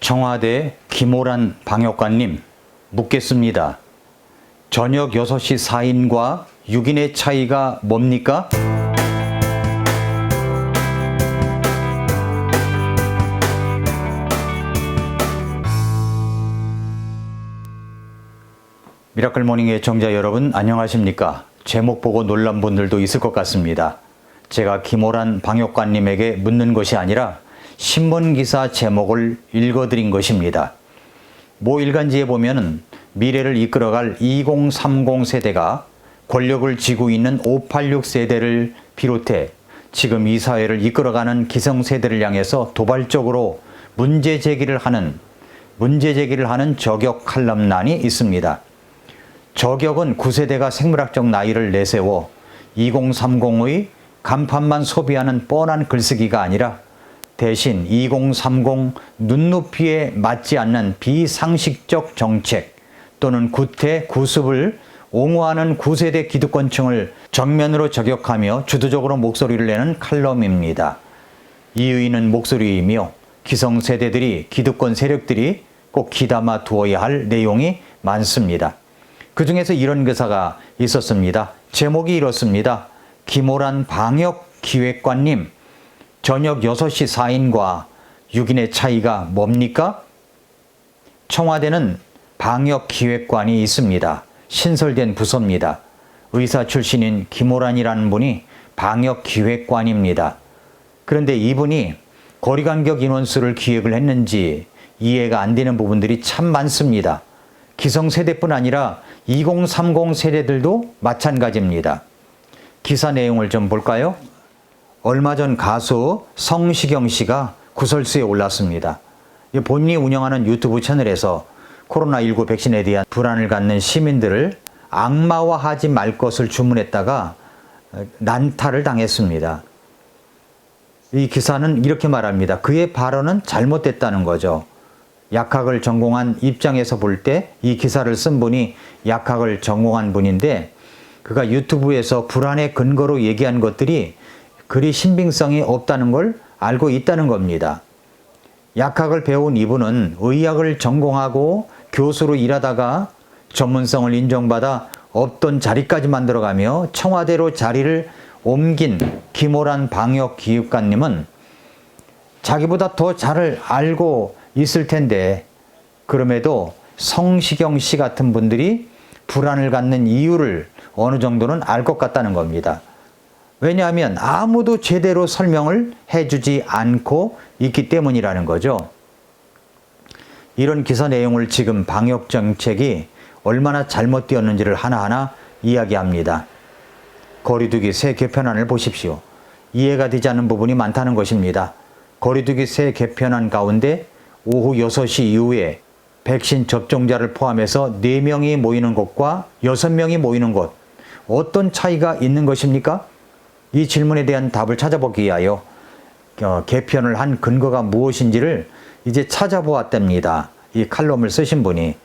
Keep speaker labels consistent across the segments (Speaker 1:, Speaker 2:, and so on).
Speaker 1: 청와대 김호란 방역관님 묻겠습니다. 저녁 6시 4인과 6인의 차이가 뭡니까? 미라클 모닝의 애청자 여러분 안녕하십니까? 제목 보고 놀란 분들도 있을 것 같습니다. 제가 김호란 방역관님에게 묻는 것이 아니라 신문기사 제목을 읽어드린 것입니다. 모 일간지에 보면은 미래를 이끌어갈 2030 세대가 권력을 쥐고 있는 586 세대를 비롯해 지금 이 사회를 이끌어가는 기성세대를 향해서 도발적으로 문제 제기를 하는 저격 칼럼란이 있습니다. 저격은 9세대가 생물학적 나이를 내세워 2030의 간판만 소비하는 뻔한 글쓰기가 아니라 대신 2030 눈높이에 맞지 않는 비상식적 정책 또는 구태, 구습을 옹호하는 9세대 기득권층을 정면으로 저격하며 주도적으로 목소리를 내는 칼럼입니다. 이의는 목소리이며 기성세대들이 기득권 세력들이 꼭 귀담아 두어야 할 내용이 많습니다. 그 중에서 이런 기사가 있었습니다. 제목이 이렇습니다. 김호란 방역기획관님, 저녁 6시 4인과 6인의 차이가 뭡니까? 청와대는 방역기획관이 있습니다. 신설된 부서입니다. 의사 출신인 김호란이라는 분이 방역기획관입니다. 그런데 이분이 거리간격 인원수를 기획을 했는지 이해가 안 되는 부분들이 참 많습니다. 기성세대뿐 아니라 2030 세대들도 마찬가지입니다. 기사 내용을 좀 볼까요? 얼마 전 가수 성시경 씨가 구설수에 올랐습니다. 본인이 운영하는 유튜브 채널에서 코로나19 백신에 대한 불안을 갖는 시민들을 악마화하지 말 것을 주문했다가 난타를 당했습니다. 이 기사는 이렇게 말합니다. 그의 발언은 잘못됐다는 거죠. 약학을 전공한 입장에서 볼 때 이 기사를 쓴 분이 약학을 전공한 분인데 그가 유튜브에서 불안의 근거로 얘기한 것들이 그리 신빙성이 없다는 걸 알고 있다는 겁니다. 약학을 배운 이분은 의학을 전공하고 교수로 일하다가 전문성을 인정받아 없던 자리까지 만들어가며 청와대로 자리를 옮긴 김호란 방역기획관님은 자기보다 더 잘 알고 있을 텐데 그럼에도 성시경 씨 같은 분들이 불안을 갖는 이유를 어느 정도는 알 것 같다는 겁니다. 왜냐하면 아무도 제대로 설명을 해주지 않고 있기 때문이라는 거죠. 이런 기사 내용을 지금 방역정책이 얼마나 잘못되었는지를 하나하나 이야기합니다. 거리두기 새 개편안을 보십시오. 이해가 되지 않는 부분이 많다는 것입니다. 거리두기 새 개편안 가운데 오후 6시 이후에 백신 접종자를 포함해서 4명이 모이는 곳과 6명이 모이는 곳, 어떤 차이가 있는 것입니까? 이 질문에 대한 답을 찾아보기 위하여 개편을 한 근거가 무엇인지를 이제 찾아보았답니다. 이 칼럼을 쓰신 분이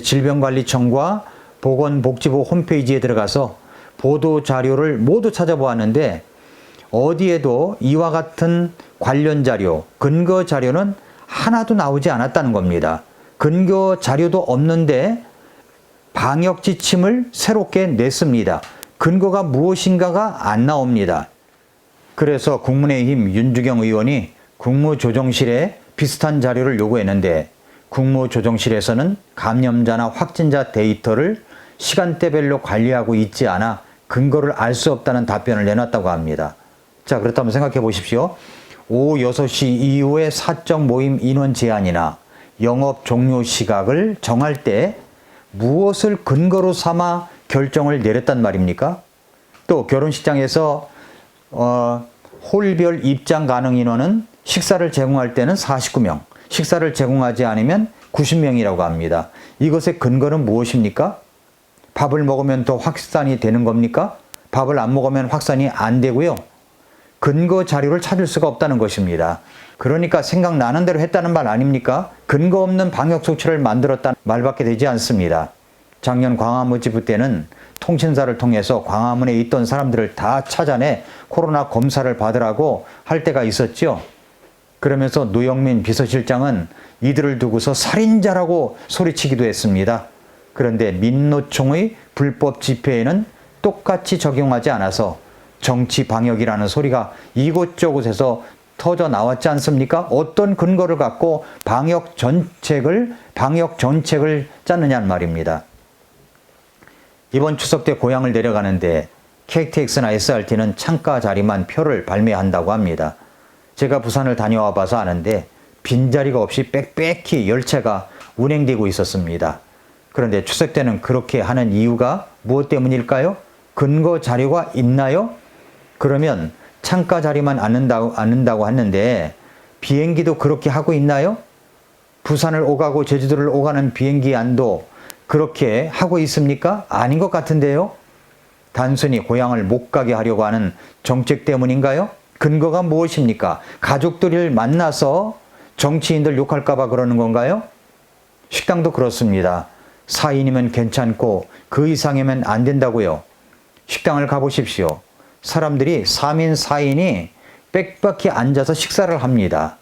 Speaker 1: 질병관리청과 보건복지부 홈페이지에 들어가서 보도 자료를 모두 찾아보았는데 어디에도 이와 같은 관련 자료, 근거 자료는 하나도 나오지 않았다는 겁니다. 근거 자료도 없는데 방역 지침을 새롭게 냈습니다. 근거가 무엇인가가 안 나옵니다. 그래서 국민의힘 윤주경 의원이 국무조정실에 비슷한 자료를 요구했는데 국무조정실에서는 감염자나 확진자 데이터를 시간대별로 관리하고 있지 않아 근거를 알 수 없다는 답변을 내놨다고 합니다. 자, 그렇다면 생각해 보십시오. 오후 6시 이후에 사적 모임 인원 제한이나 영업 종료 시각을 정할 때 무엇을 근거로 삼아 결정을 내렸단 말입니까? 또 결혼식장에서 홀별 입장 가능 인원은 식사를 제공할 때는 49명, 식사를 제공하지 않으면 90명이라고 합니다. 이것의 근거는 무엇입니까? 밥을 먹으면 더 확산이 되는 겁니까? 밥을 안 먹으면 확산이 안 되고요. 근거 자료를 찾을 수가 없다는 것입니다. 그러니까 생각나는 대로 했다는 말 아닙니까? 근거 없는 방역수칙을 만들었다는 말밖에 되지 않습니다. 작년 광화문지부 때는 통신사를 통해서 광화문에 있던 사람들을 다 찾아내 코로나 검사를 받으라고 할 때가 있었죠. 그러면서 노영민 비서실장은 이들을 두고서 살인자라고 소리치기도 했습니다. 그런데 민노총의 불법 집회에는 똑같이 적용하지 않아서 정치 방역이라는 소리가 이곳저곳에서 터져 나왔지 않습니까? 어떤 근거를 갖고 방역 정책을 짰느냐는 말입니다. 이번 추석 때 고향을 내려가는데 KTX나 SRT는 창가 자리만 표를 발매한다고 합니다. 제가 부산을 다녀와 봐서 아는데 빈자리가 없이 빽빽히 열차가 운행되고 있었습니다. 그런데 추석 때는 그렇게 하는 이유가 무엇 때문일까요? 근거 자료가 있나요? 그러면 창가 자리만 않는다고 하는데 비행기도 그렇게 하고 있나요? 부산을 오가고 제주도를 오가는 비행기 안도 그렇게 하고 있습니까? 아닌 것 같은데요. 단순히 고향을 못 가게 하려고 하는 정책 때문인가요? 근거가 무엇입니까? 가족들을 만나서 정치인들 욕할까 봐 그러는 건가요? 식당도 그렇습니다. 4인이면 괜찮고 그 이상이면 안 된다고요. 식당을 가보십시오. 사람들이 3인, 4인이 빽빽히 앉아서 식사를 합니다.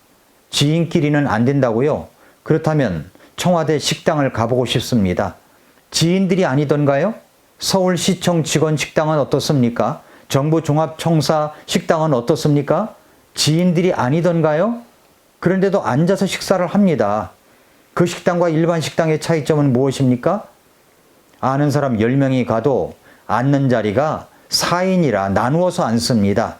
Speaker 1: 지인끼리는 안 된다고요? 그렇다면 청와대 식당을 가보고 싶습니다. 지인들이 아니던가요? 서울시청 직원 식당은 어떻습니까? 정부 종합청사 식당은 어떻습니까? 지인들이 아니던가요? 그런데도 앉아서 식사를 합니다. 그 식당과 일반 식당의 차이점은 무엇입니까? 아는 사람 10명이 가도 앉는 자리가 4인이라 나누어서 앉습니다.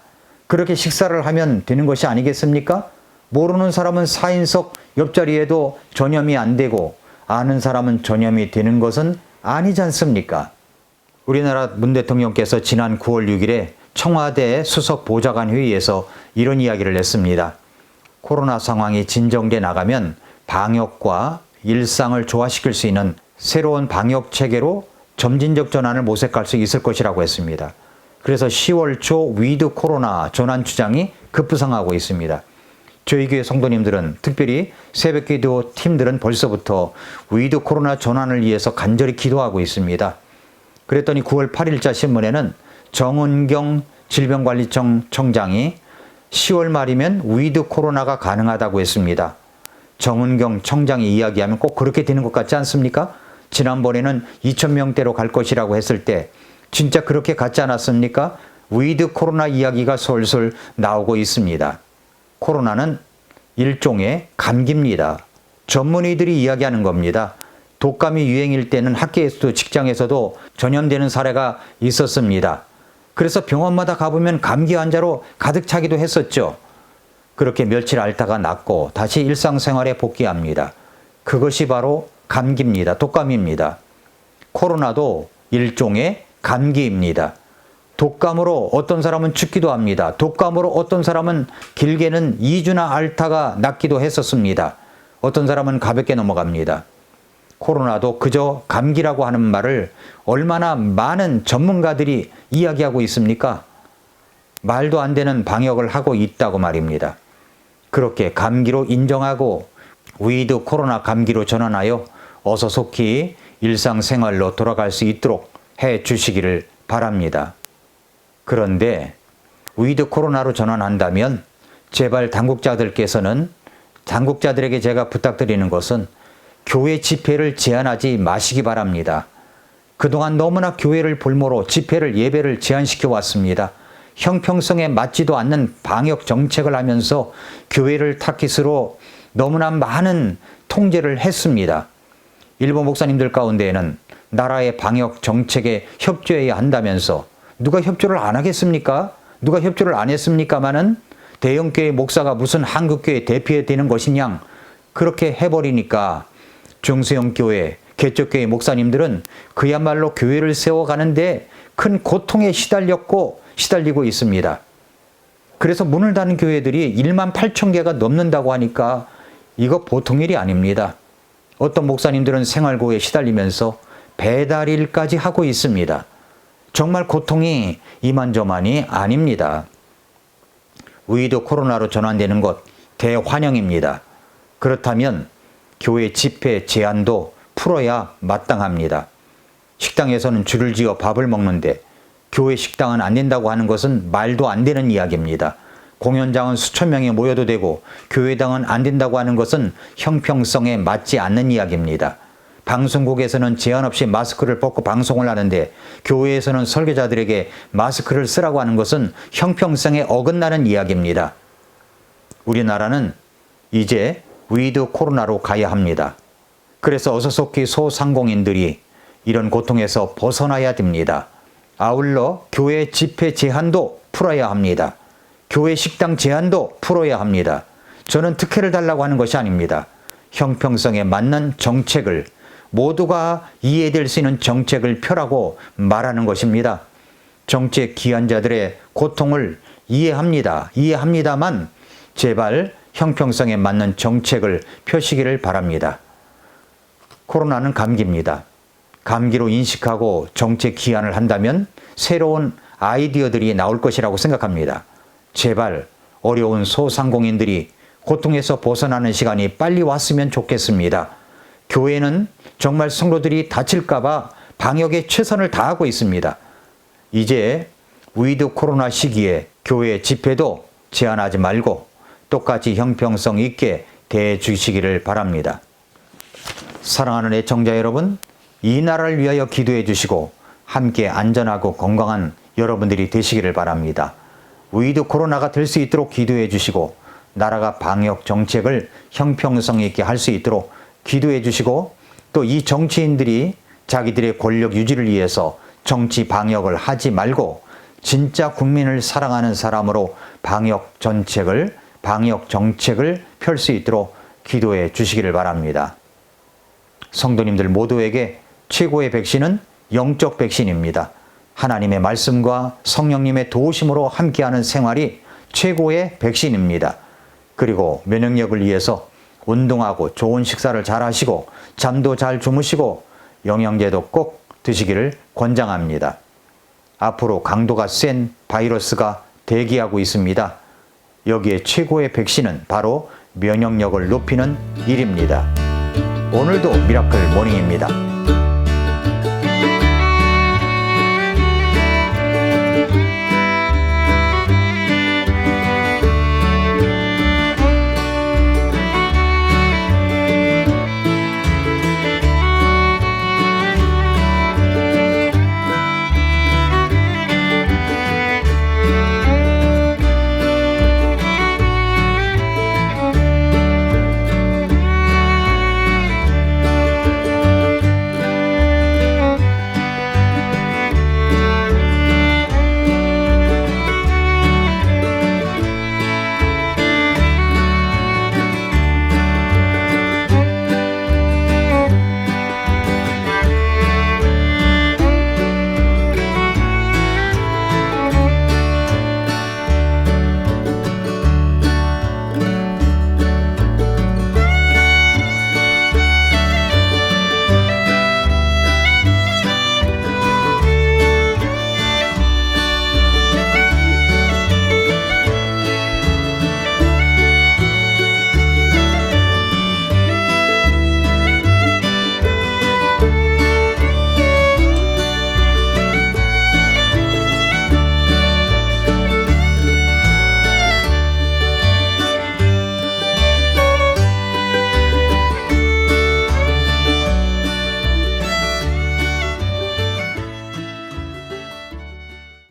Speaker 1: 그렇게 식사를 하면 되는 것이 아니겠습니까? 모르는 사람은 4인석 옆자리에도 전염이 안 되고 아는 사람은 전염이 되는 것은 아니지 않습니까? 우리나라 문 대통령께서 지난 9월 6일에 청와대 수석 보좌관 회의에서 이런 이야기를 했습니다. 코로나 상황이 진정돼 나가면 방역과 일상을 조화시킬 수 있는 새로운 방역 체계로 점진적 전환을 모색할 수 있을 것이라고 했습니다. 그래서 10월 초 위드 코로나 전환 주장이 급부상하고 있습니다. 저희 교회 성도님들은, 특별히 새벽기도 팀들은 벌써부터 위드 코로나 전환을 위해서 간절히 기도하고 있습니다. 그랬더니 9월 8일자 신문에는 정은경 질병관리청 청장이 10월 말이면 위드 코로나가 가능하다고 했습니다. 정은경 청장이 이야기하면 꼭 그렇게 되는 것 같지 않습니까? 지난번에는 2,000명대로 갈 것이라고 했을 때 진짜 그렇게 갔지 않았습니까? 위드 코로나 이야기가 솔솔 나오고 있습니다. 코로나는 일종의 감기입니다. 전문의들이 이야기하는 겁니다. 독감이 유행일 때는 학교에서도 직장에서도 전염되는 사례가 있었습니다. 그래서 병원마다 가보면 감기 환자로 가득 차기도 했었죠. 그렇게 며칠 앓다가 낫고 다시 일상생활에 복귀합니다. 그것이 바로 감기입니다. 독감입니다. 코로나도 일종의 감기입니다. 독감으로 어떤 사람은 죽기도 합니다. 독감으로 어떤 사람은 길게는 2주나 앓다가 낫기도 했었습니다. 어떤 사람은 가볍게 넘어갑니다. 코로나도 그저 감기라고 하는 말을 얼마나 많은 전문가들이 이야기하고 있습니까? 말도 안 되는 방역을 하고 있다고 말입니다. 그렇게 감기로 인정하고 위드 코로나 감기로 전환하여 어서 속히 일상생활로 돌아갈 수 있도록 해 주시기를 바랍니다. 그런데 위드 코로나로 전환한다면 제발 당국자들에게 제가 부탁드리는 것은 교회 집회를 제한하지 마시기 바랍니다. 그동안 너무나 교회를 볼모로 집회를 예배를 제한시켜 왔습니다. 형평성에 맞지도 않는 방역 정책을 하면서 교회를 타깃으로 너무나 많은 통제를 했습니다. 일부 목사님들 가운데에는 나라의 방역 정책에 협조해야 한다면서 누가 협조를 안 하겠습니까? 누가 협조를 안 했습니까마는 대형교회 목사가 무슨 한국교회 대표에 되는 것이냐 그렇게 해버리니까 중소형 교회, 개척교회 목사님들은 그야말로 교회를 세워가는데 큰 고통에 시달리고 있습니다. 그래서 문을 닫은 교회들이 18,000개가 넘는다고 하니까 이거 보통 일이 아닙니다. 어떤 목사님들은 생활고에 시달리면서 배달일까지 하고 있습니다. 정말 고통이 이만저만이 아닙니다. 위드 코로나로 전환되는 것 대환영입니다. 그렇다면 교회 집회 제한도 풀어야 마땅합니다. 식당에서는 줄을 지어 밥을 먹는데 교회 식당은 안 된다고 하는 것은 말도 안 되는 이야기입니다. 공연장은 수천 명이 모여도 되고 교회당은 안 된다고 하는 것은 형평성에 맞지 않는 이야기입니다. 방송국에서는 제한 없이 마스크를 벗고 방송을 하는데 교회에서는 설교자들에게 마스크를 쓰라고 하는 것은 형평성에 어긋나는 이야기입니다. 우리나라는 이제 위드 코로나로 가야 합니다. 그래서 어서 속히 소상공인들이 이런 고통에서 벗어나야 됩니다. 아울러 교회 집회 제한도 풀어야 합니다. 교회 식당 제한도 풀어야 합니다. 저는 특혜를 달라고 하는 것이 아닙니다. 형평성에 맞는 정책을, 모두가 이해될 수 있는 정책을 펴라고 말하는 것입니다. 정책 기한자들의 고통을 이해합니다만 제발 형평성에 맞는 정책을 펴시기를 바랍니다. 코로나는 감기입니다. 감기로 인식하고 정책 기한을 한다면 새로운 아이디어들이 나올 것이라고 생각합니다. 제발 어려운 소상공인들이 고통에서 벗어나는 시간이 빨리 왔으면 좋겠습니다. 교회는 정말 성도들이 다칠까봐 방역에 최선을 다하고 있습니다. 이제 위드 코로나 시기에 교회 집회도 제한하지 말고 똑같이 형평성 있게 대해주시기를 바랍니다. 사랑하는 애청자 여러분, 이 나라를 위하여 기도해 주시고 함께 안전하고 건강한 여러분들이 되시기를 바랍니다. 위드 코로나가 될 수 있도록 기도해 주시고 나라가 방역 정책을 형평성 있게 할 수 있도록 기도해 주시고 또 이 정치인들이 자기들의 권력 유지를 위해서 정치 방역을 하지 말고 진짜 국민을 사랑하는 사람으로 방역 정책을 펼 수 있도록 기도해 주시기를 바랍니다. 성도님들 모두에게 최고의 백신은 영적 백신입니다. 하나님의 말씀과 성령님의 도우심으로 함께하는 생활이 최고의 백신입니다. 그리고 면역력을 위해서 운동하고 좋은 식사를 잘 하시고 잠도 잘 주무시고 영양제도 꼭 드시기를 권장합니다. 앞으로 강도가 센 바이러스가 대기하고 있습니다. 여기에 최고의 백신은 바로 면역력을 높이는 일입니다. 오늘도 미라클 모닝입니다.